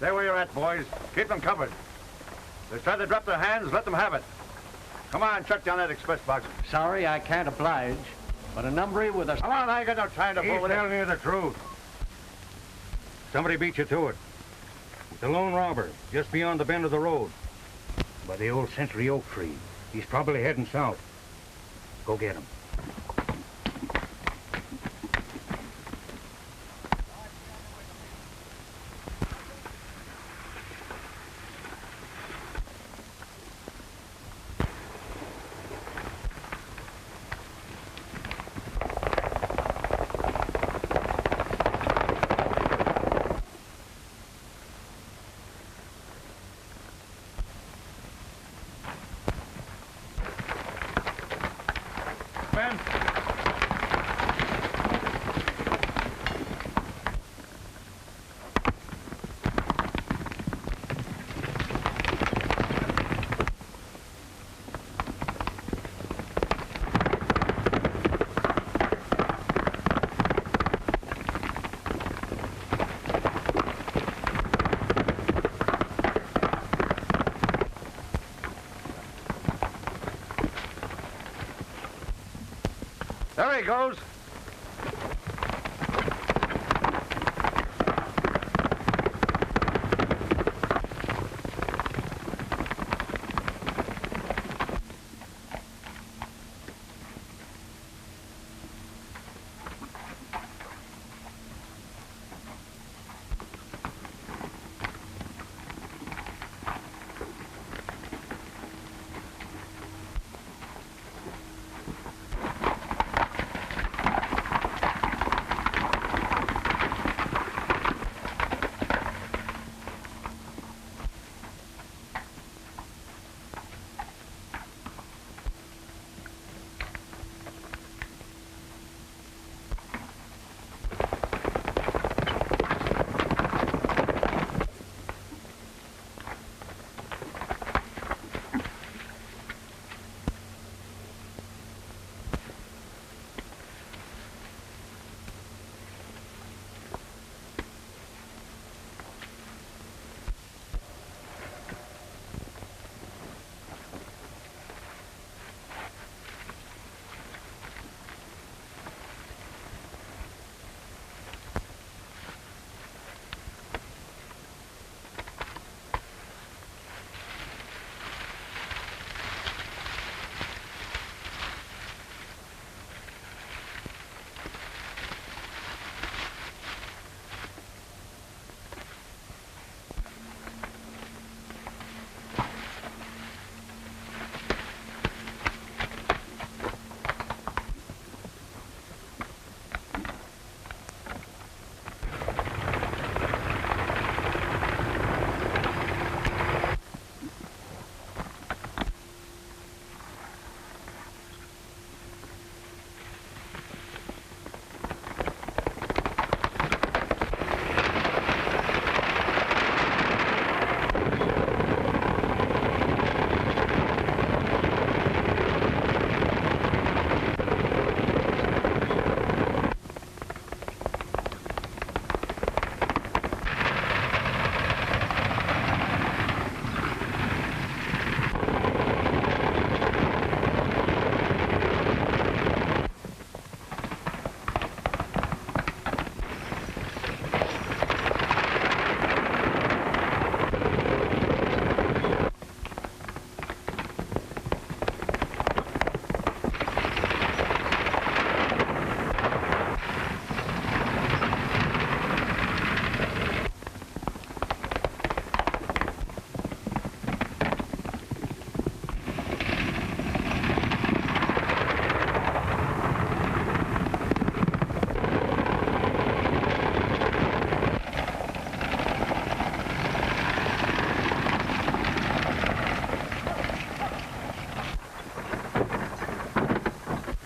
Stay where you're at, boys. Keep them covered. If they try to drop their hands, let them have it. Come on, chuck down that express box. Sorry, I can't oblige, but a number with a... Come on, I ain't got no time to fool with it. He's telling you the truth. Somebody beat you to it. It's a lone robber, just beyond the bend of the road. By the old Century Oak tree. He's probably heading south. Go get him. Ben. There he goes.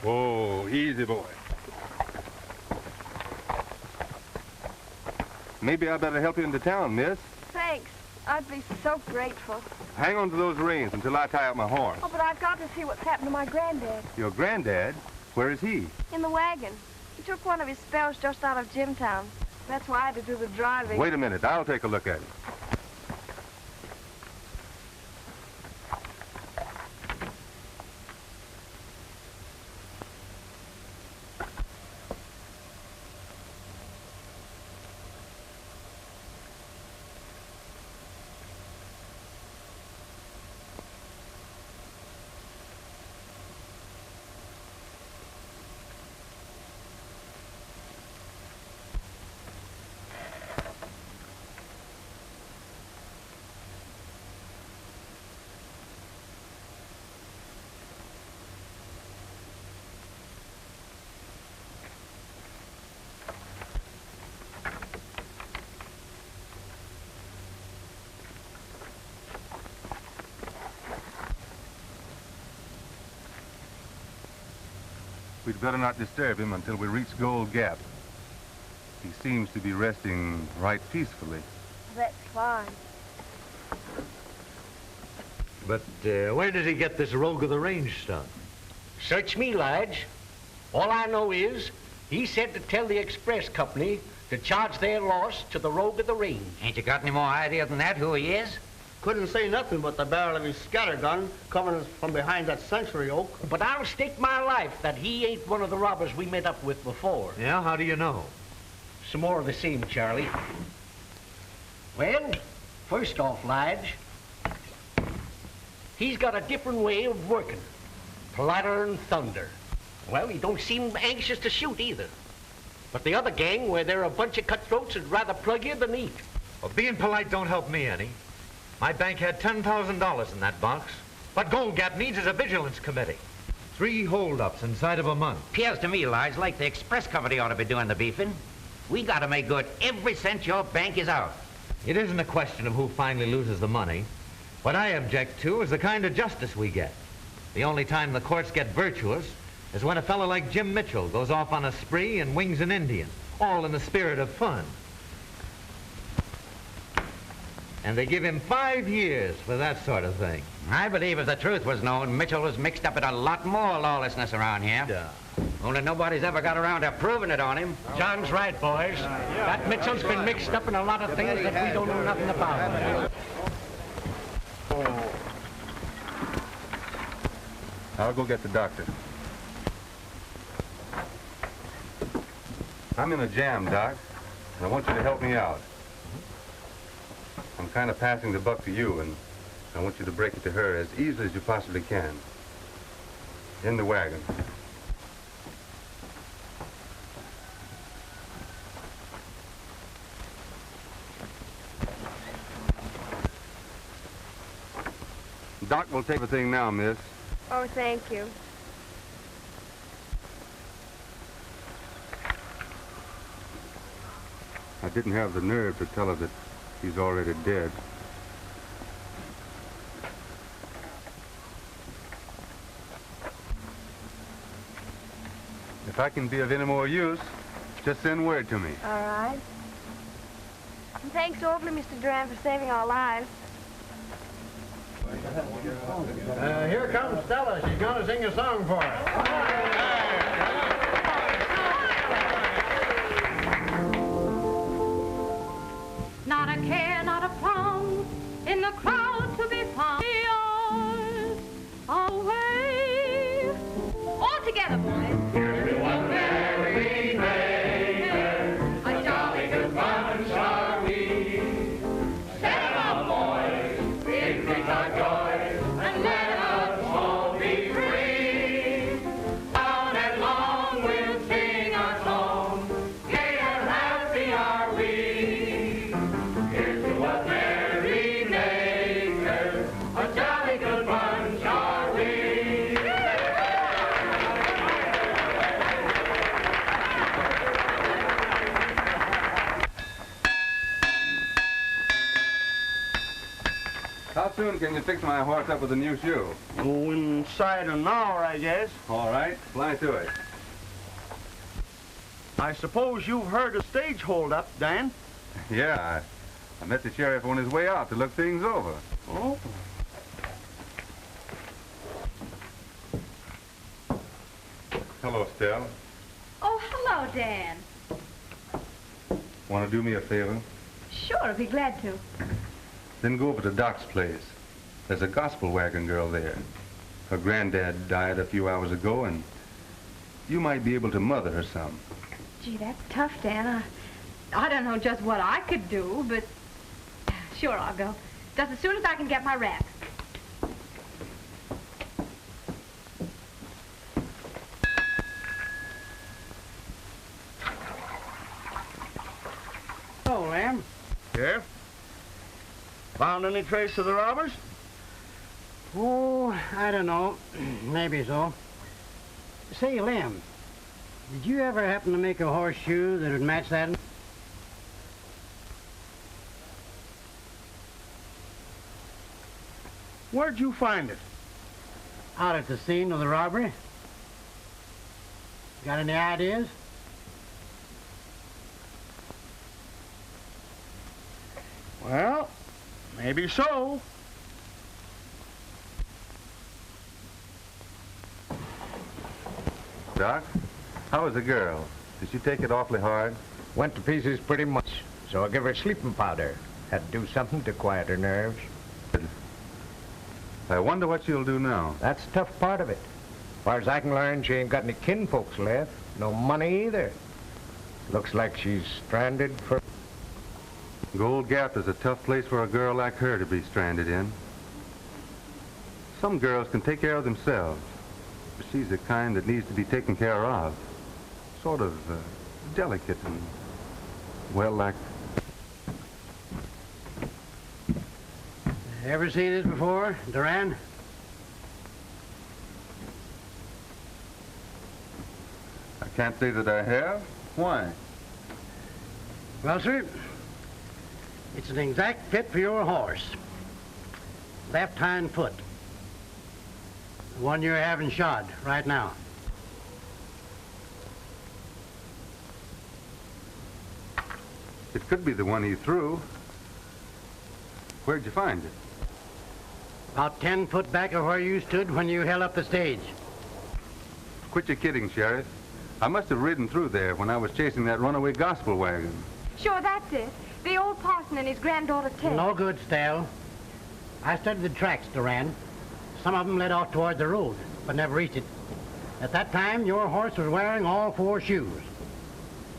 Oh, easy, boy. Maybe I better help you into town, miss. Thanks. I'd be so grateful. Hang on to those reins until I tie up my horse. Oh, but I've got to see what's happened to my granddad. Your granddad? Where is he? In the wagon. He took one of his spells just out of Jimtown. That's why I had to do the driving. Wait a minute. I'll take a look at him. We'd better not disturb him until we reach Gold Gap. He seems to be resting right peacefully. That's fine. But where did he get this rogue of the range stuff? Search me, Lige. All I know is he said to tell the express company to charge their loss to the rogue of the range. Ain't you got any more idea than that who he is? Couldn't say nothing but the barrel of his scattergun coming from behind that century oak. But I'll stake my life that he ain't one of the robbers we met up with before. Yeah, how do you know? Some more of the same, Charlie. Well, first off, Lige, he's got a different way of working. Politer than thunder. Well, he don't seem anxious to shoot either. But the other gang, where they're a bunch of cutthroats, would rather plug you than eat. Well, being polite don't help me any. My bank had $10,000 in that box. What Gold Gap needs is a vigilance committee. 3 holdups inside of a month. Appears to me, Lige, like the express company ought to be doing the beefing. We got to make good every cent your bank is out. It isn't a question of who finally loses the money. What I object to is the kind of justice we get. The only time the courts get virtuous is when a fellow like Jim Mitchell goes off on a spree and wings an Indian, all in the spirit of fun. And they give him 5 years for that sort of thing. I believe if the truth was known, Mitchell was mixed up in a lot more lawlessness around here. Yeah. Only nobody's ever got around to proving it on him. John's right, boys. That Mitchell's been mixed up in a lot of things that we don't know nothing about. I'll go get the doctor. I'm in a jam, Doc, and I want you to help me out. I'm kind of passing the buck to you, and I want you to break it to her as easily as you possibly can. In the wagon. Doc will take the thing now, miss. Oh, thank you. I didn't have the nerve to tell her that he's already dead. If I can be of any more use, just send word to me. All right. And thanks awfully, Mr. Duran, for saving our lives. Here comes Stella. She's going to sing a song for us. Not a care, not a plum, in the crowd to be found. Yours, away. All together, boys. Everyone merry maker, a jolly good bunch are we. Set up, boys, increase our joy, and let us all be free. On and long we'll sing our song, gay and happy are we. How soon can you fix my horse up with a new shoe? Oh, inside an hour, I guess. All right, fly to it. I suppose you've heard of stage holdup, Dan? Yeah, I met the sheriff on his way out to look things over. Oh. Hello, Stell. Oh, hello, Dan. Want to do me a favor? Sure, I'd be glad to. Then go over to Doc's place. There's a gospel wagon girl there. Her granddad died a few hours ago, and you might be able to mother her some. Gee, that's tough, Dan. I don't know just what I could do, but sure, I'll go. Just as soon as I can get my wraps. Oh, Lamb. Yeah? Found any trace of the robbers? Oh, I don't know. Maybe so. Say, Lem, did you ever happen to make a horseshoe that would match that? Where'd you find it? Out at the scene of the robbery. Got any ideas? Well, maybe so. Doc, how was the girl? Did she take it awfully hard? Went to pieces pretty much, so I give her sleeping powder. Had to do something to quiet her nerves. I wonder what she'll do now. That's the tough part of it. As far as I can learn, she ain't got any kinfolks left. No money either. Looks like she's stranded for... Gold Gap is a tough place for a girl like her to be stranded in. Some girls can take care of themselves, but she's the kind that needs to be taken care of. Sort of delicate and, well, like... Ever seen this before, Duran? I can't say that I have. Why? Well, sir, it's an exact fit for your horse. Left hind foot. The one you're having shod right now. It could be the one he threw. Where'd you find it? About 10 foot back of where you stood when you held up the stage. Quit your kidding, Sheriff. I must have ridden through there when I was chasing that runaway gospel wagon. Sure, that's it. The old parson and his granddaughter, Ted. No good, Stell. I studied the tracks, Duran. Some of them led off toward the road, but never reached it. At that time, your horse was wearing all 4 shoes.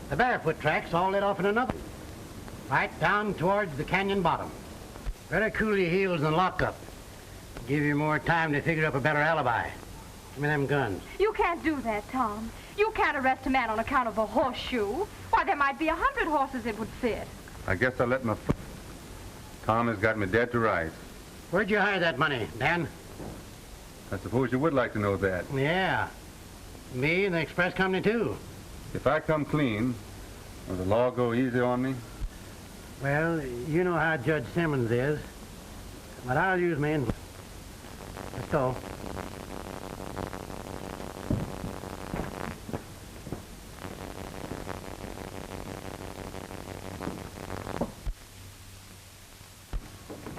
The barefoot tracks all led off in another, right down towards the canyon bottom. Better cool your heels and lock up. Give you more time to figure up a better alibi. Give me them guns. You can't do that, Tom. You can't arrest a man on account of a horseshoe. Why, there might be 100 horses it would fit. I guess I let my foot... Tom has got me dead to rights. Where'd you hide that money, Dan? I suppose you would like to know that. Yeah. Me and the express company, too. If I come clean, will the law go easy on me? Well, you know how Judge Simmons is. But I'll use my influence. Let's go.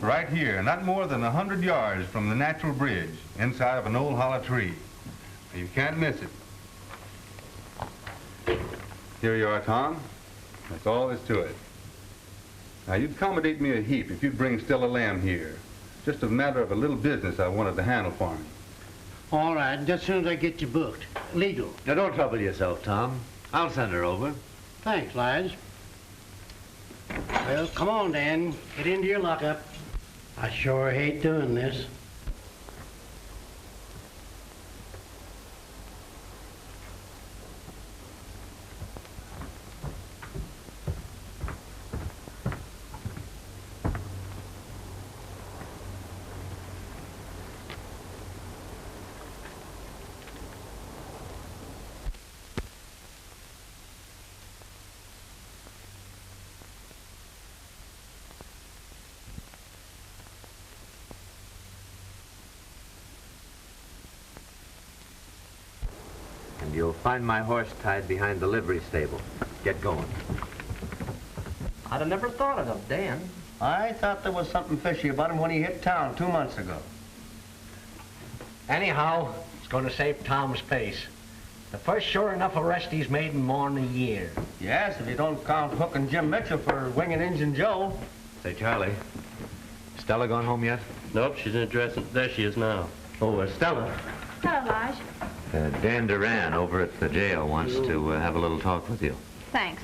Right here, not more than 100 yards from the natural bridge, inside of an old hollow tree. You can't miss it. Here you are, Tom. That's all there's to it. Now, you'd accommodate me a heap if you'd bring Stella Lamb here. Just a matter of a little business I wanted to handle for him. All right, just as soon as I get you booked. Legal. Now, don't trouble yourself, Tom. I'll send her over. Thanks, Lige. Well, come on, Dan. Get into your lockup. I sure hate doing this. And you'll find my horse tied behind the livery stable. Get going. I'd have never thought of him, Dan. I thought there was something fishy about him when he hit town 2 months ago. Anyhow, it's going to save Tom's face. The first sure enough arrest he's made in more than a year. Yes, if you don't count hooking Jim Mitchell for winging Injun Joe. Say, Charlie, Stella gone home yet? Nope, she's in the dressing. There she is now. Oh, Stella. Hello, Lige. Dan Duran over at the jail wants to have a little talk with you. Thanks.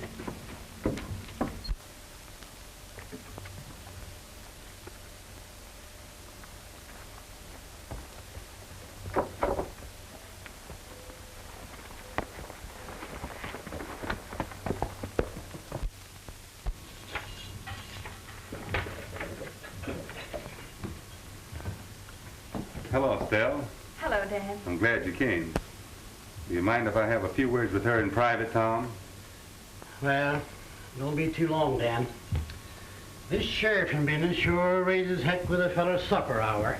Hello, Stella. Hello, Dan. I'm glad you came. Do you mind if I have a few words with her in private, Tom? Well, don't be too long, Dan. This sheriffing business sure raises heck with a fellow's supper hour.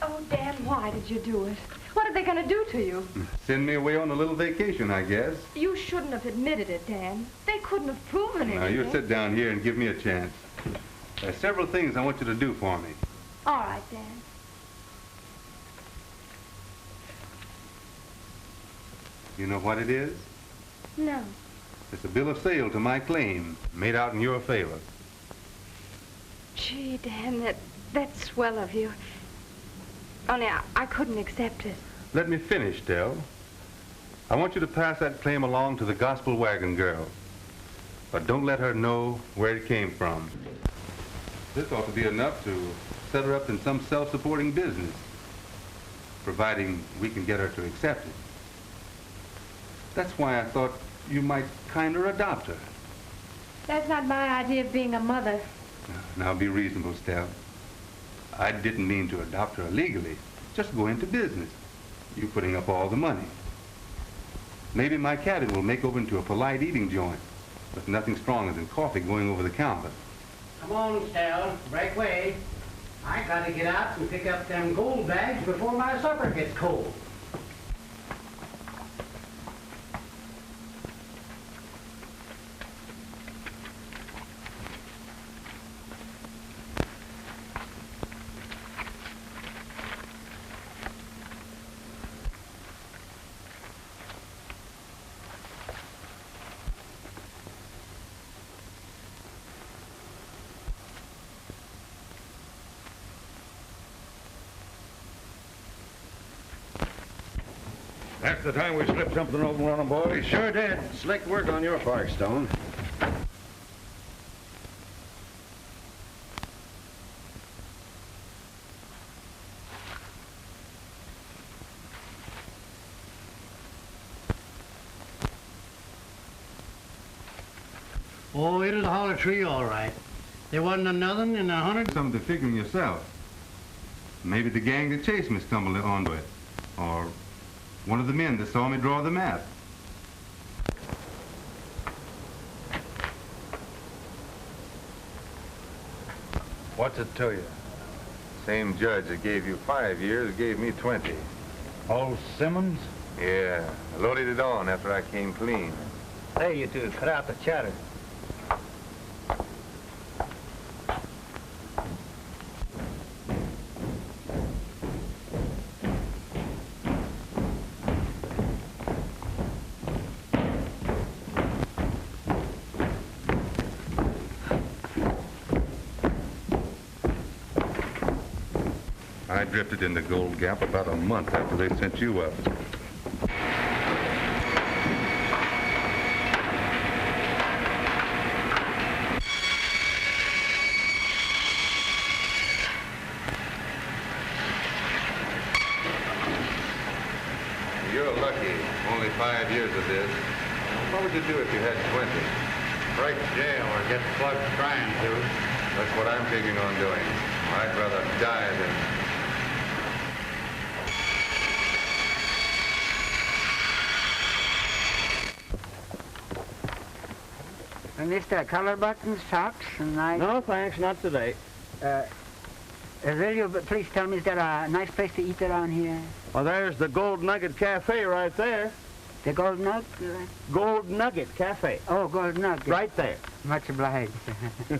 Oh, Dan, why did you do it? What are they going to do to you? Send me away on a little vacation, I guess. You shouldn't have admitted it, Dan. They couldn't have proven anything. Now, you sit down here and give me a chance. There's several things I want you to do for me. All right, Dan. You know what it is? No. It's a bill of sale to my claim, made out in your favor. Gee, Dan, that's swell of you. Only I couldn't accept it. Let me finish, Del. I want you to pass that claim along to the gospel wagon girl. But don't let her know where it came from. This ought to be enough to set her up in some self-supporting business, providing we can get her to accept it. That's why I thought you might kind of adopt her. That's not my idea of being a mother. Now be reasonable, Stell. I didn't mean to adopt her illegally. Just go into business. You putting up all the money. Maybe my cabin will make over into a polite eating joint, with nothing stronger than coffee going over the counter. Come on, Stell. Break way. I gotta get out and pick up them gold bags before my supper gets cold. That's the time we slipped something open on them, boys. We sure did. Slick work on your part, Stone. Oh, it'll haul a tree all right. There wasn't nothing in 100. Something to figuring yourself. Maybe the gang that chased me stumbled onto it. Or one of the men that saw me draw the map. What's it to you? Same judge that gave you 5 years gave me 20. Old Simmons? Yeah, I loaded it on after I came clean. Hey, you two, cut out the chatter. I drifted into Gold Gap about a month after they sent you up. You're lucky. Only 5 years of this. What would you do if you had 20? Break jail or get plugged trying to. That's what I'm figuring on doing. I'd rather die than... Mr. Collar Buttons, socks, and knives? No, thanks, not today. Will you please tell me, is there a nice place to eat around here? Well, there's the Gold Nugget Cafe right there. The Gold Nugget? Gold Nugget Cafe. Oh, Gold Nugget. Right there. Much obliged. You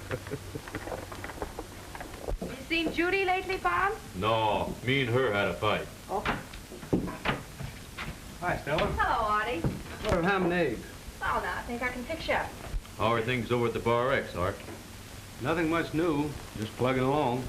seen Judy lately, Bob? No, me and her had a fight. Oh. Hi, Stella. Hello, Artie. What ham and eggs? Oh, no, I think I can fix you up. How are things over at the Bar X, Art? Nothing much new, just plugging along.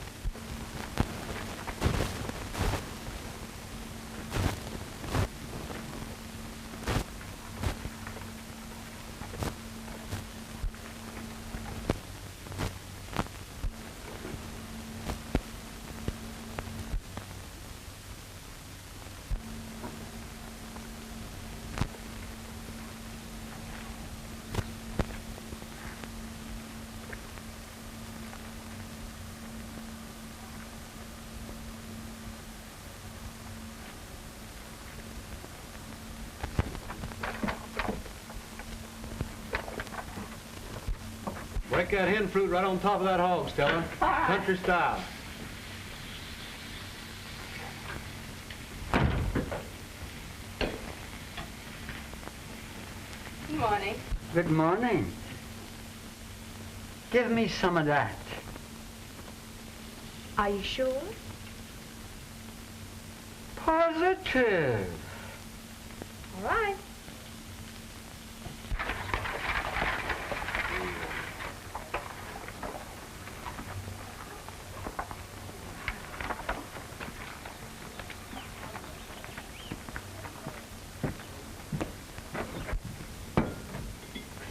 Break that hen fruit right on top of that hog, Stella. Country style. morning. Good morning. Give me some of that. Are you sure? Positive. All right.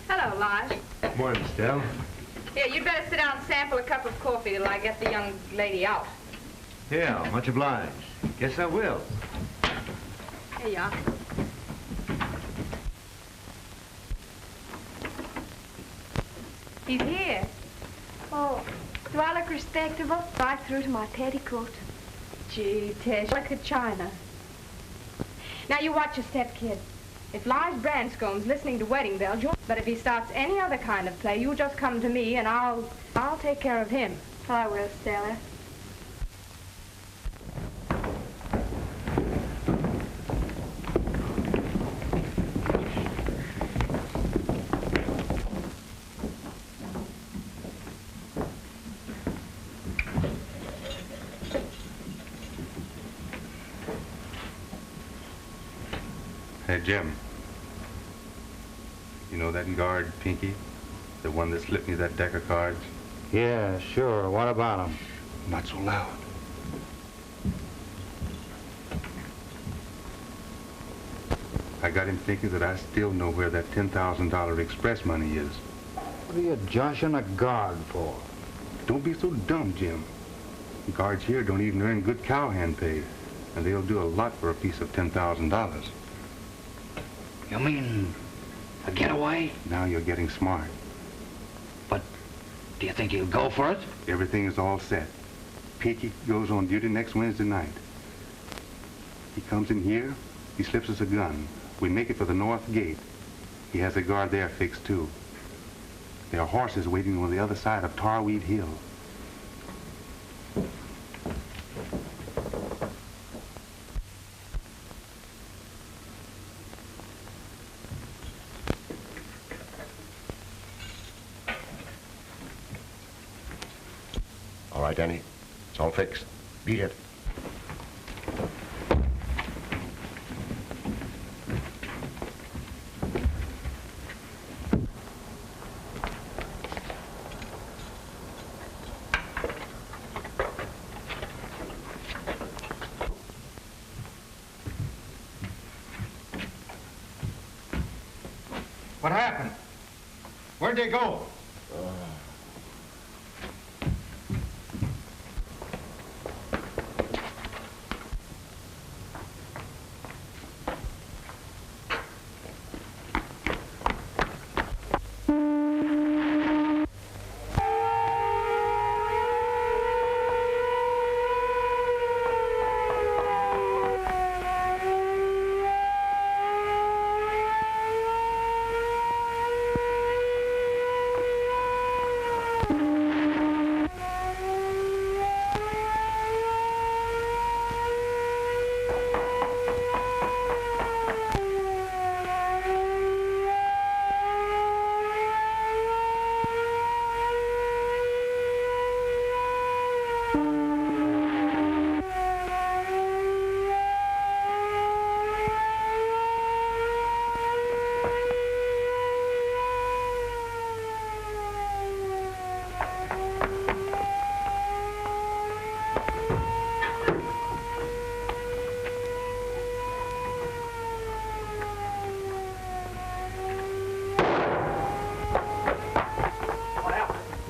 Hello, Lige. Morning, Stell. Here, you'd better sit down and sample a cup of coffee till I get the young lady out. Yeah, much obliged. Guess I will. Here you are. He's here. Oh, do I look respectable? Right through to my petticoat. Gee, Tish, look at China. Now you watch your step, kid. If Lige Branscome's listening to wedding bells, but if he starts any other kind of play, you just come to me and I'll take care of him. I will, Stella. Hey, Jim. You know that guard, Pinky? The one that slipped me that deck of cards? Yeah, sure. What about him? Not so loud. I got him thinking that I still know where that $10,000 express money is. What are you joshing a guard for? Don't be so dumb, Jim. Guards here don't even earn good cowhand pay, and they'll do a lot for a piece of $10,000. You mean a getaway? Now you're getting smart. But do you think he'll go for it? Everything is all set. Pinky goes on duty next Wednesday night. He comes in here, he slips us a gun. We make it for the north gate. He has a guard there fixed, too. There are horses waiting on the other side of Tarweed Hill. All right, Danny. It's all fixed. Beat it. What happened? Where'd they go?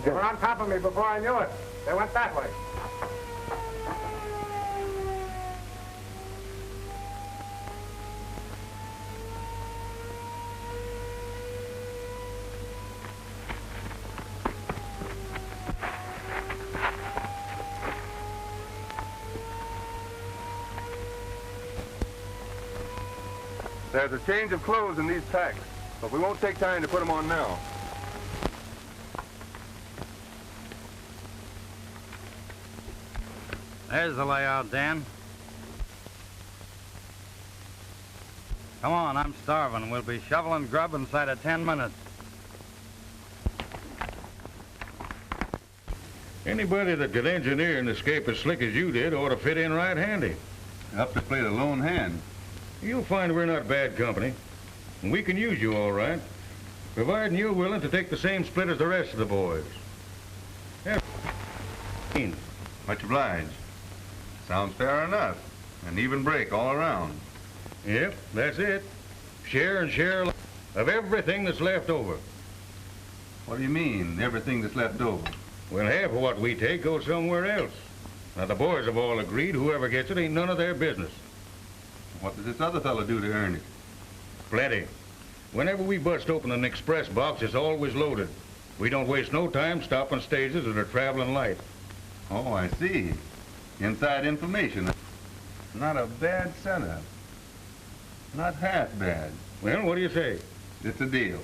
They were on top of me before I knew it. They went that way. There's a change of clothes in these packs, but we won't take time to put them on now. There's the layout, Dan. Come on, I'm starving. We'll be shoveling grub inside of 10 minutes. Anybody that could engineer an escape as slick as you did ought to fit in right handy. Up to play the lone hand. You'll find we're not bad company. And we can use you all right, providing you're willing to take the same split as the rest of the boys. Yeah. Much obliged. Sounds fair enough. An even break all around. Yep, that's it. Share and share of everything that's left over. What do you mean, everything that's left over? Well, half of what we take goes somewhere else. Now, the boys have all agreed whoever gets it ain't none of their business. What does this other fellow do to earn it? Plenty. Whenever we bust open an express box, it's always loaded. We don't waste no time stopping stages that are traveling light. Oh, I see. Inside information. Not a bad setup. Not half bad. Well, what do you say? It's a deal.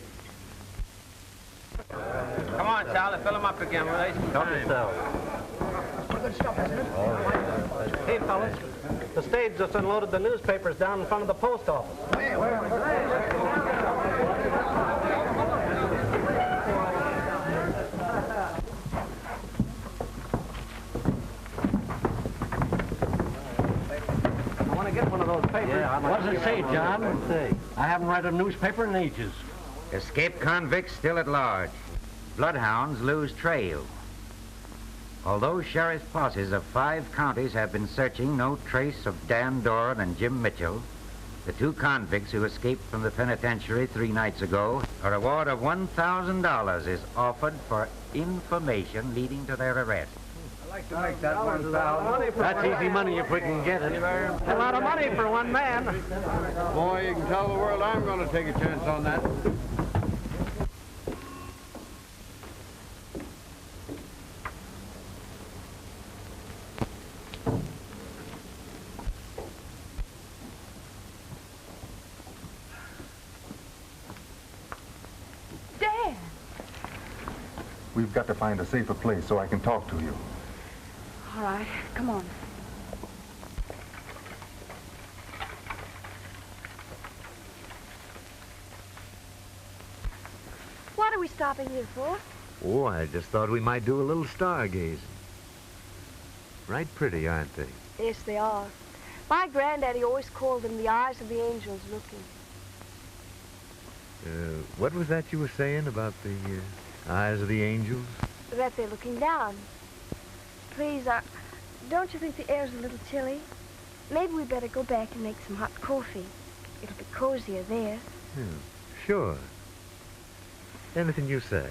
Come on, Charlie, fill them up again. We're wasting time. Good stuff, isn't it? Hey, fellas, the stage just unloaded the newspapers down in front of the post office. Hey, I want to get one of those papers. Yeah, what does it say, John? What does it say? I haven't read a newspaper in ages. Escaped convicts still at large. Bloodhounds lose trail. Although sheriff's posses of 5 counties have been searching no trace of Dan Doran and Jim Mitchell, the 2 convicts who escaped from the penitentiary 3 nights ago, a reward of $1,000 is offered for information leading to their arrest. I'd like to make that $1,000. That's easy money if we can get it. A lot of money for one man. Boy, you can tell the world I'm going to take a chance on that. Dad! We've got to find a safer place so I can talk to you. All right, come on. What are we stopping here for? Oh, I just thought we might do a little stargazing. Right pretty, aren't they? Yes, they are. My granddaddy always called them the eyes of the angels looking. What was that you were saying about the eyes of the angels? That they're looking down. Please, don't you think the air's a little chilly? Maybe we better go back and make some hot coffee. It'll be cozier there. Yeah, sure. Anything you say.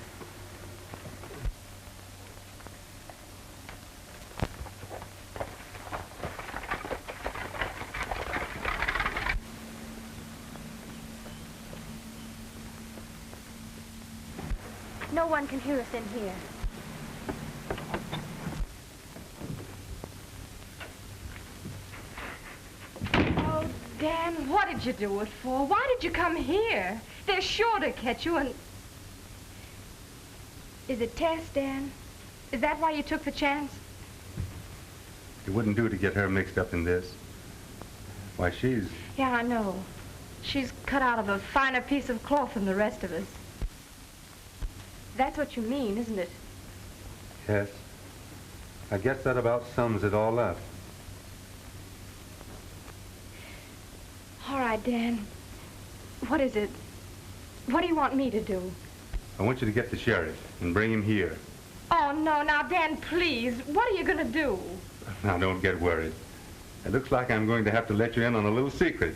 No one can hear us in here. Oh, Dan, what did you do it for? Why did you come here? They're sure to catch you and... Is it Tess, Dan? Is that why you took the chance? It wouldn't do to get her mixed up in this. Why, she's... Yeah, I know. She's cut out of a finer piece of cloth than the rest of us. That's what you mean, isn't it? Yes. I guess that about sums it all up. All right, Dan. What is it? What do you want me to do? I want you to get the sheriff and bring him here. Oh, no. Now, Dan, please. What are you going to do? Now, don't get worried. It looks like I'm going to have to let you in on a little secret.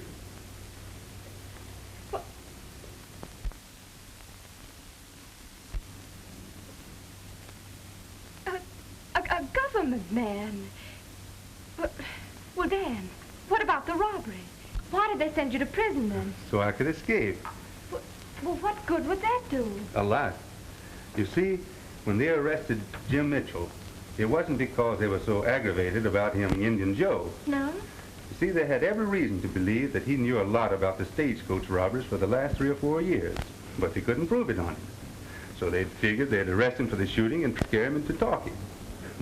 A government man. Well, Dan, what about the robbery? Why did they send you to prison then? So I could escape. Well, what good would that do? A lot. You see, when they arrested Jim Mitchell, it wasn't because they were so aggravated about him Indian Joe. No? You see, they had every reason to believe that he knew a lot about the stagecoach robbers for the last 3 or 4 years, but they couldn't prove it on him. So they figured they'd arrest him for the shooting and scare him into talking.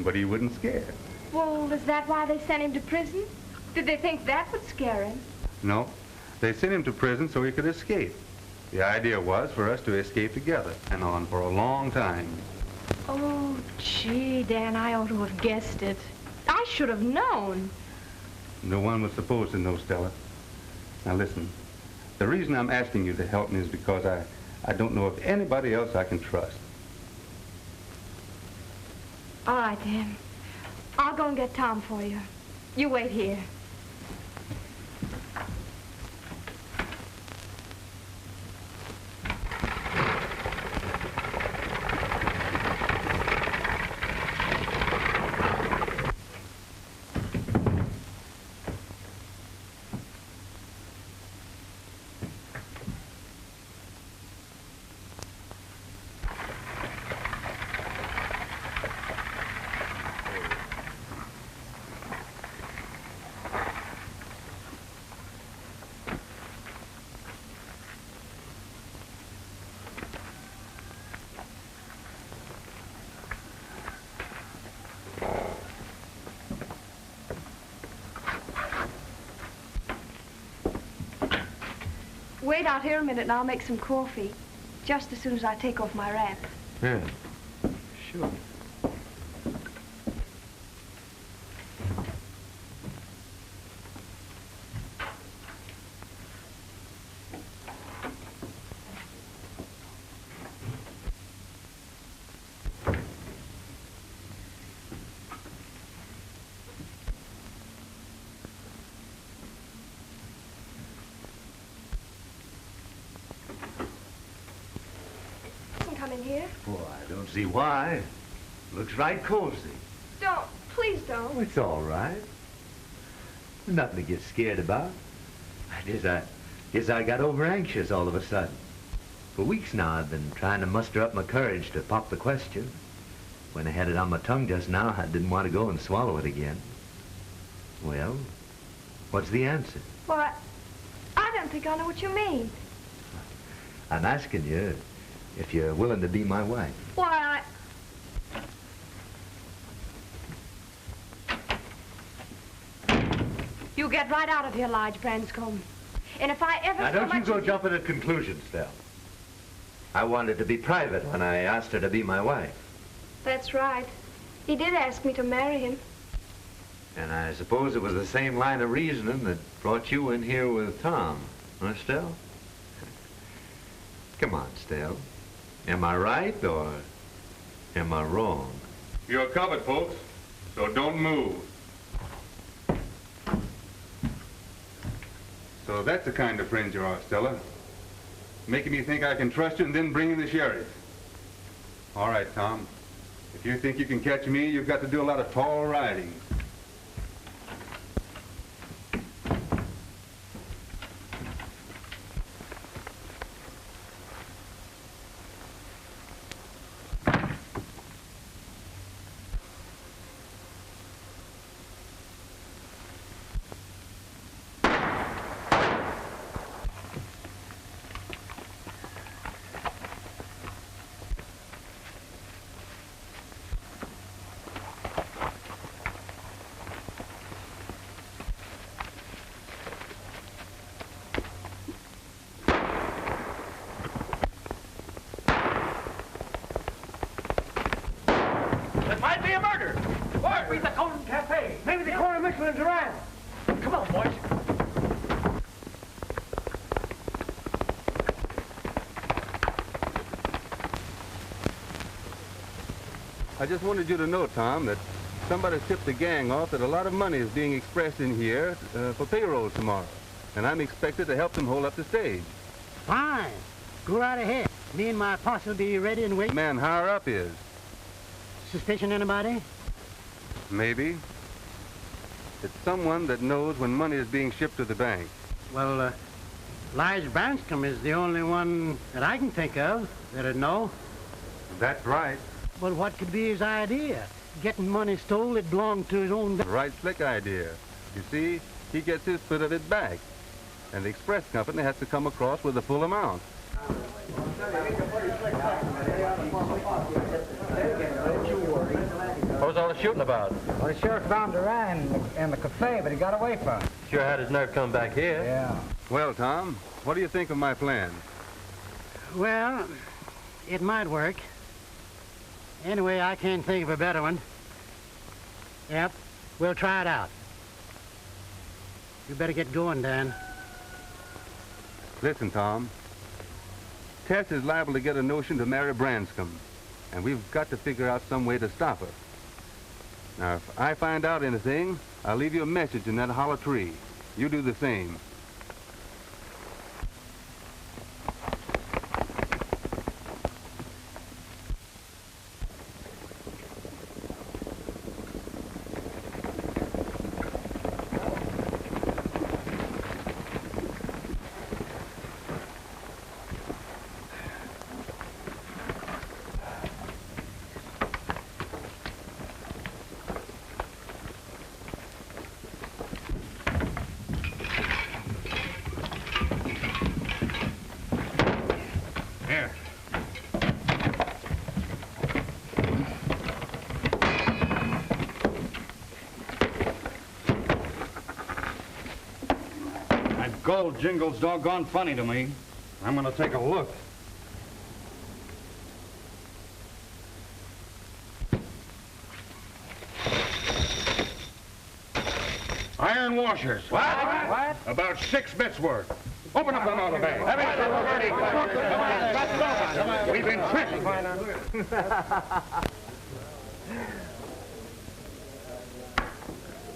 But he wouldn't scare. Well, is that why they sent him to prison? Did they think that would scare him? No, They sent him to prison so he could escape. The idea was for us to escape together, and on for a long time. Oh, gee, Dan, I ought to have guessed it. I should have known. No one was supposed to know, Stella. Now listen, the reason I'm asking you to help me is because I don't know of anybody else I can trust. All right, Dan. I'll go and get Tom for you. You wait here. Wait out here a minute and I'll make some coffee. Just as soon as I take off my wrap. Yeah, sure. Come in here. Oh, I don't see why. Looks right cozy. Don't. Please don't. Oh, it's all right. Nothing to get scared about. I guess I got over anxious all of a sudden. For weeks now, I've been trying to muster up my courage to pop the question. When I had it on my tongue just now, I didn't want to go and swallow it again. Well, what's the answer? Well, I don't think I know what you mean. I'm asking you if you're willing to be my wife. Why, You get right out of here, Lige Branscombe. And if I ever Now, so don't you much go as jumping at conclusions, Stell. I wanted to be private when I asked her to be my wife. That's right. He did ask me to marry him. And I suppose it was the same line of reasoning that brought you in here with Tom, huh, Stell? Come on, Stell. Am I right or am I wrong? You're covered, folks, so don't move. So that's the kind of friend you are, Stella. Making me think I can trust you and then bringing the sheriff. All right, Tom. If you think you can catch me, you've got to do a lot of tall riding. It might be a murder. Or be the Golden Cafe. Maybe the corner of Mitchell and Duran. Come on, boys. I just wanted you to know, Tom, that somebody tipped the gang off that a lot of money is being expressed in here for payroll tomorrow. And I'm expected to help them hold up the stage. Fine. Go right ahead. Me and my posse will be ready and wait. Man higher up is. Suspicion anybody? Maybe. It's someone that knows when money is being shipped to the bank. Well, Lige Branscombe is the only one that I can think of that'd know. That's right. But what could be his idea? Getting money stole that belonged to his own... Right slick idea. You see, he gets his bit of it back. And the express company has to come across with the full amount. What was all the shooting about? Well, the sheriff found Duran in the cafe, but he got away from it. Sure had his nerve come back here. Yeah. Well, Tom, what do you think of my plan? Well, it might work. Anyway, I can't think of a better one. Yep, we'll try it out. You better get going, Dan. Listen, Tom. Tess is liable to get a notion to marry Branscombe, and we've got to figure out some way to stop her. Now, if I find out anything, I'll leave you a message in that hollow tree. You do the same. Here. That gold jingle's doggone funny to me. I'm gonna take a look. Iron washers. What? About 6 bits worth. Open up another bag. We've been tricked.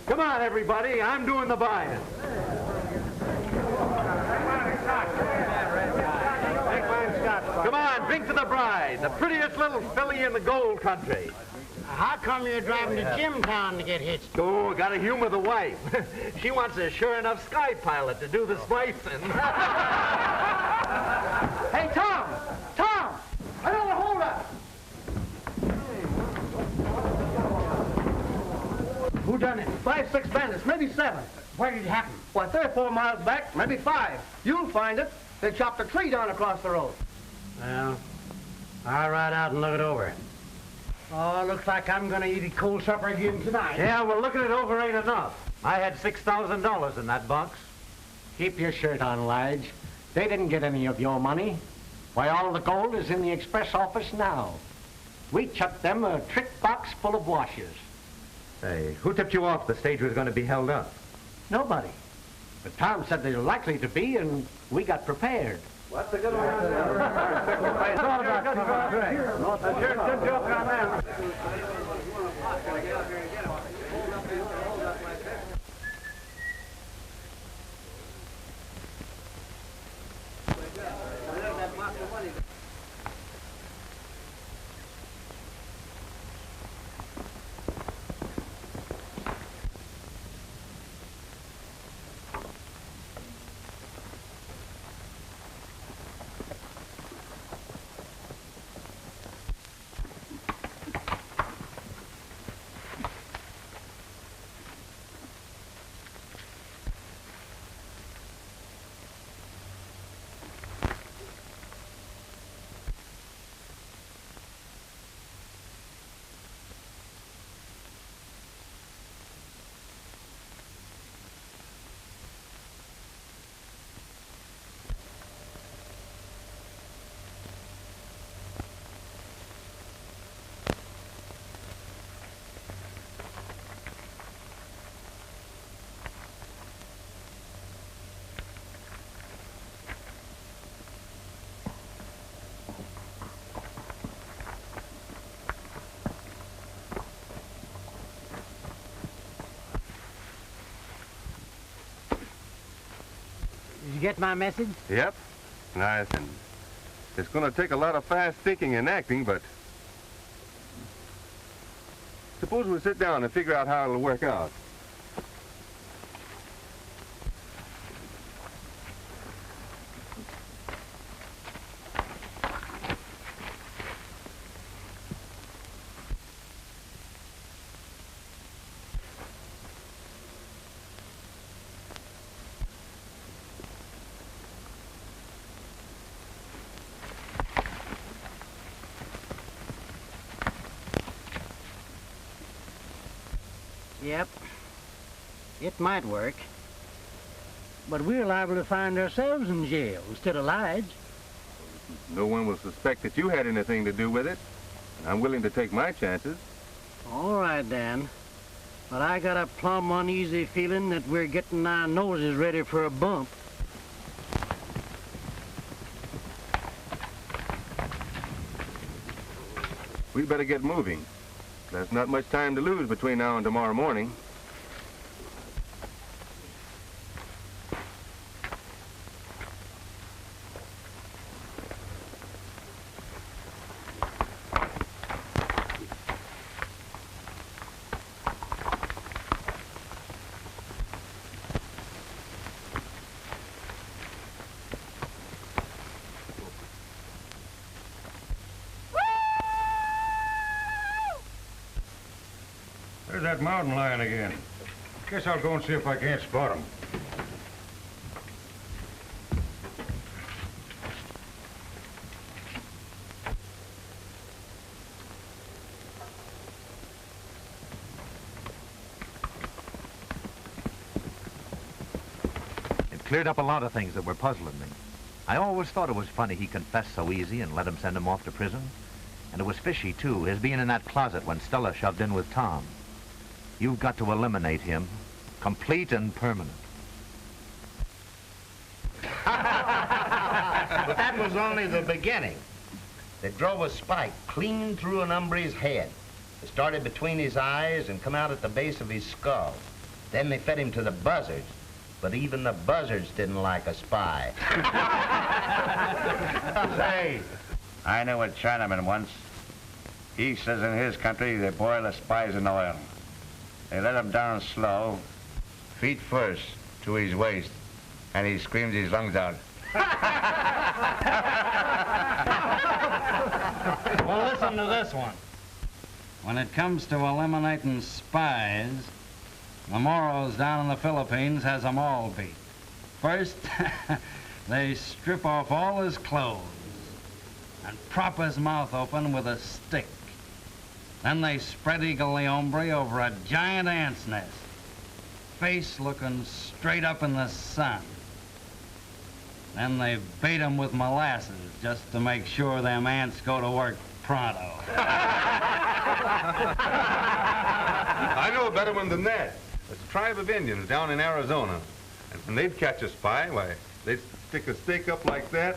Come on, everybody. I'm doing the buying. Come on, drink to the bride, the prettiest little filly in the gold country. How come you're driving to Jimtown to get hitched? Oh, gotta humor the wife. She wants a sure enough sky pilot to do the splicing. Hey, Tom! Tom! Another holdup! Who done it? 5, 6 bandits, maybe 7. Where did it happen? Why, 3 or 4 miles back, maybe 5. You'll find it. They chopped a tree down across the road. Well, I'll ride out and look it over. Oh, looks like I'm gonna eat a cold supper again tonight. Yeah, well, looking it over ain't enough. I had $6,000 in that box. Keep your shirt on, Lige. They didn't get any of your money. Why, all the gold is in the express office now. We chucked them a trick box full of washers. Hey, who tipped you off the stage was going to be held up? Nobody. But Tom said they were likely to be, and we got prepared. What's a good one? Good joke on that. Did you get my message? Yep. Nice. And it's going to take a lot of fast thinking and acting, but suppose we sit down and figure out how it'll work out. Yep. It might work. But we're liable to find ourselves in jail instead of Lige. No one will suspect that you had anything to do with it. And I'm willing to take my chances. All right, Dan. But I got a plumb uneasy feeling that we're getting our noses ready for a bump. We'd better get moving. There's not much time to lose between now and tomorrow morning. There's that mountain lion again. Guess I'll go and see if I can't spot him. It cleared up a lot of things that were puzzling me. I always thought it was funny he confessed so easy and let him send him off to prison. And it was fishy, too, his being in that closet when Stella shoved in with Tom. You've got to eliminate him, complete and permanent. But that was only the beginning. They drove a spike clean through an hombre's head. It started between his eyes and come out at the base of his skull. Then they fed him to the buzzards. But even the buzzards didn't like a spy. Say, I know a Chinaman once. He says in his country they boil the spies in oil. They let him down slow, feet first, to his waist, and he screams his lungs out. Well, listen to this one. When it comes to eliminating spies, the Moros down in the Philippines has them all beat. First, they strip off all his clothes and prop his mouth open with a stick. Then they spread Eagle the hombre over a giant ant's nest, face looking straight up in the sun. Then they bait him with molasses just to make sure them ants go to work pronto. I know a better one than that. It's a tribe of Indians down in Arizona. And when they'd catch a spy, why, they'd stick a stake up like that.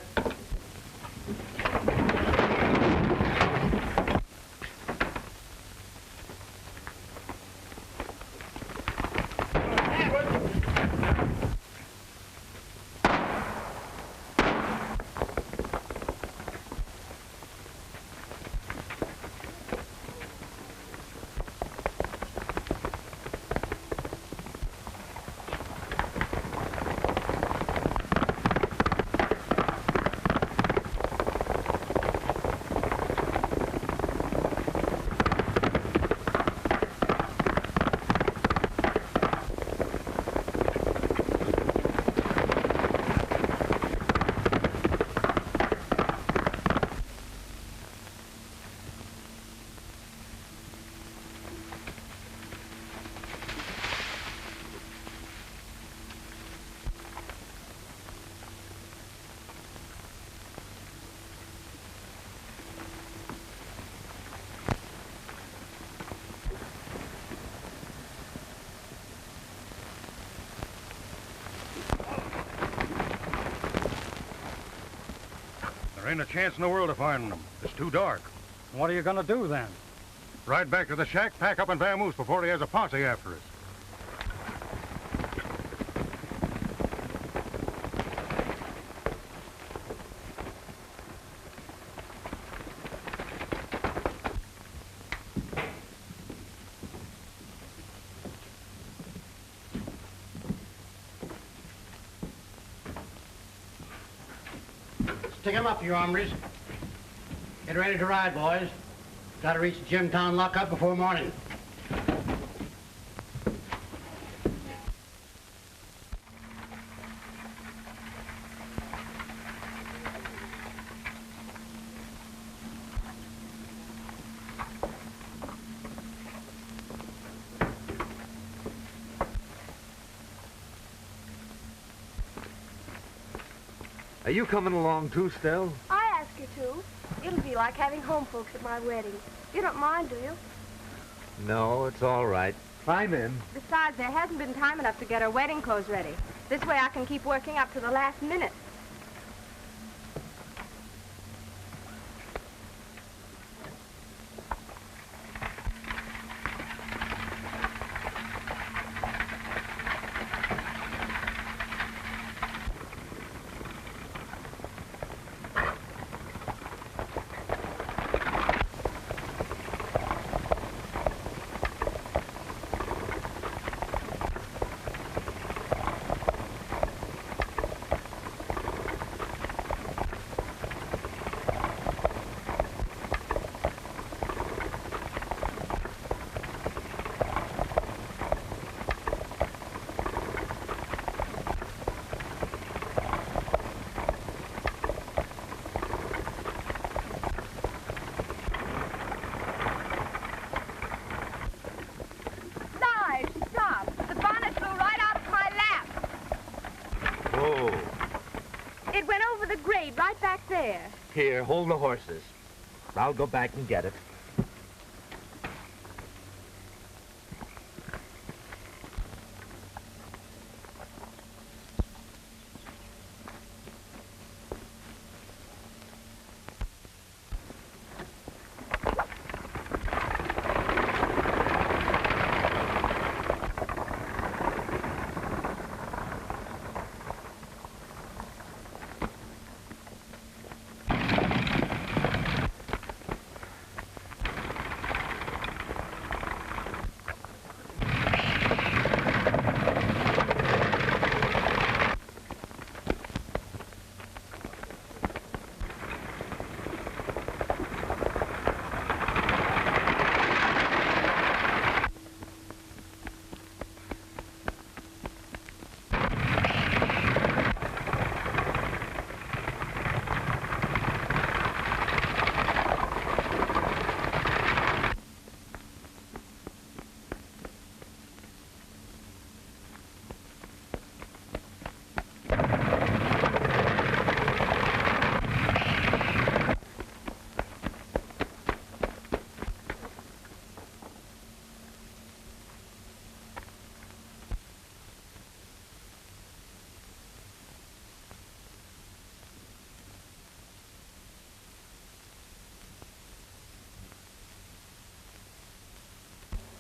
There ain't a chance in the world of finding them. It's too dark. What are you gonna do then? Ride back to the shack, pack up and vamoose before he has a posse after us. Stick 'em up, you hombres. Get ready to ride, boys. Gotta reach the Jimtown lockup before morning. Are you coming along too, Stell? I ask you to. It'll be like having home folks at my wedding. You don't mind, do you? No, it's all right. I'm in. Besides, there hasn't been time enough to get her wedding clothes ready. This way I can keep working up to the last minute. Right back there. Here, hold the horses. I'll go back and get it.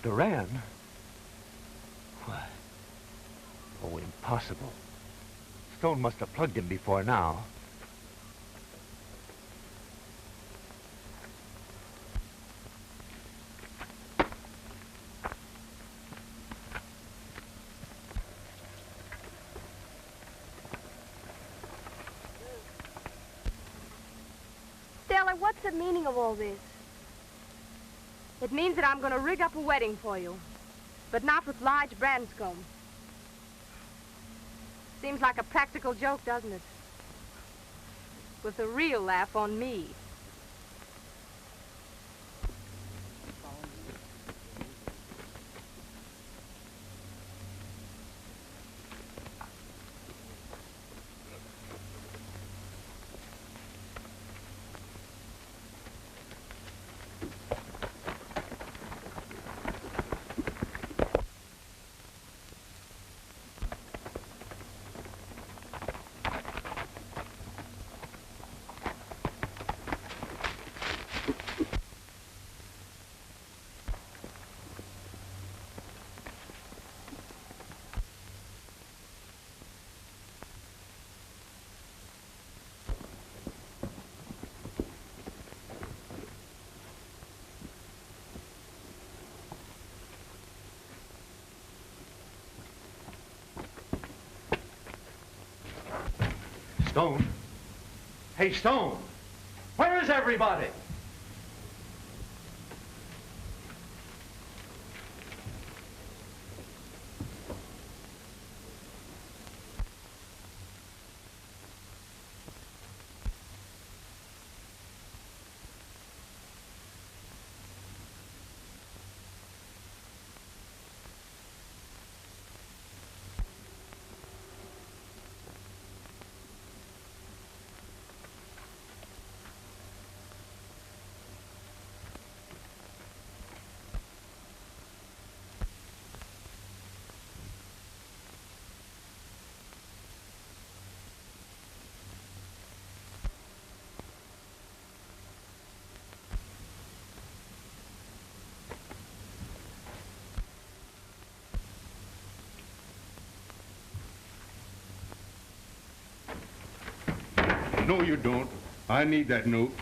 Duran? What? Oh, impossible. Stone must have plugged him before now. Stella, what's the meaning of all this? It means that I'm going to rig up a wedding for you, but not with Lige Branscombe. Seems like a practical joke, doesn't it? With a real laugh on me. Stone? Hey, Stone! Where is everybody? No, you don't. I need that note.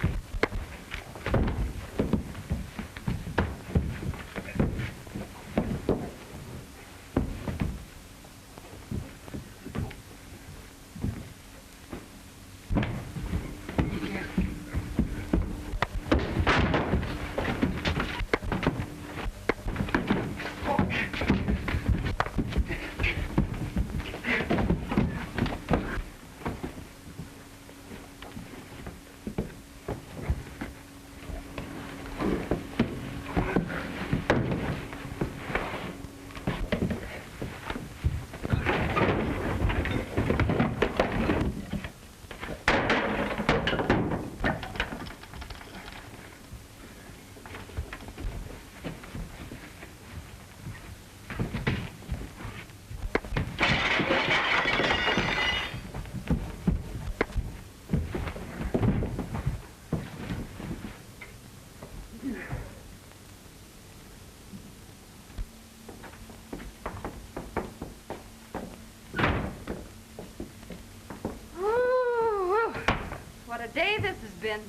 What a day this has been.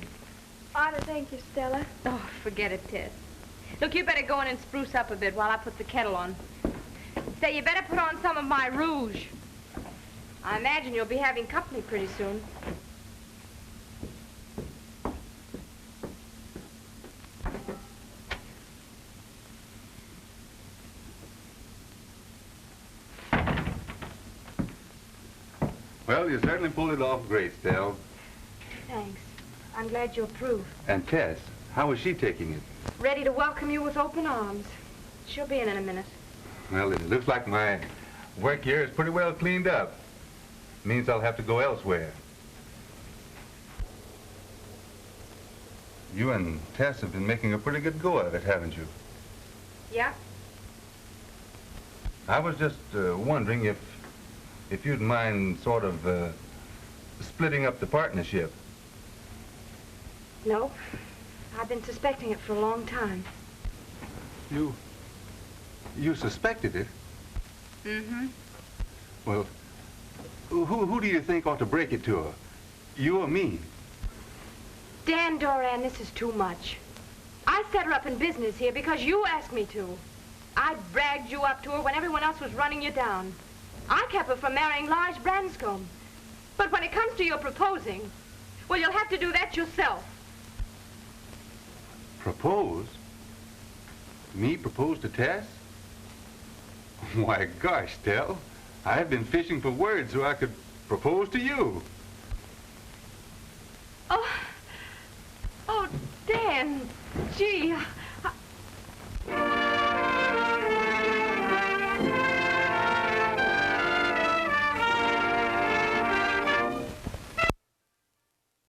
Ought to thank you, Stella. Oh, forget it, Tess. Look, you better go in and spruce up a bit while I put the kettle on. Say, you better put on some of my rouge. I imagine you'll be having company pretty soon. Well, you certainly pulled it off great, Stell. Thanks. I'm glad you approve. And Tess, how is she taking it? Ready to welcome you with open arms. She'll be in a minute. Well, it looks like my work here is pretty well cleaned up. Means I'll have to go elsewhere. You and Tess have been making a pretty good go of it, haven't you? Yeah? I was just wondering if you'd mind sort of splitting up the partnership. No. I've been suspecting it for a long time. You suspected it? Mm-hmm. Well, who do you think ought to break it to her? You or me? Dan Doran, this is too much. I set her up in business here because you asked me to. I bragged you up to her when everyone else was running you down. I kept her from marrying Lars Branscombe. But when it comes to your proposing, well, you'll have to do that yourself. Propose? Me propose to Tess? Why, gosh, Stell, I've been fishing for words so I could propose to you. Oh, Dan, gee.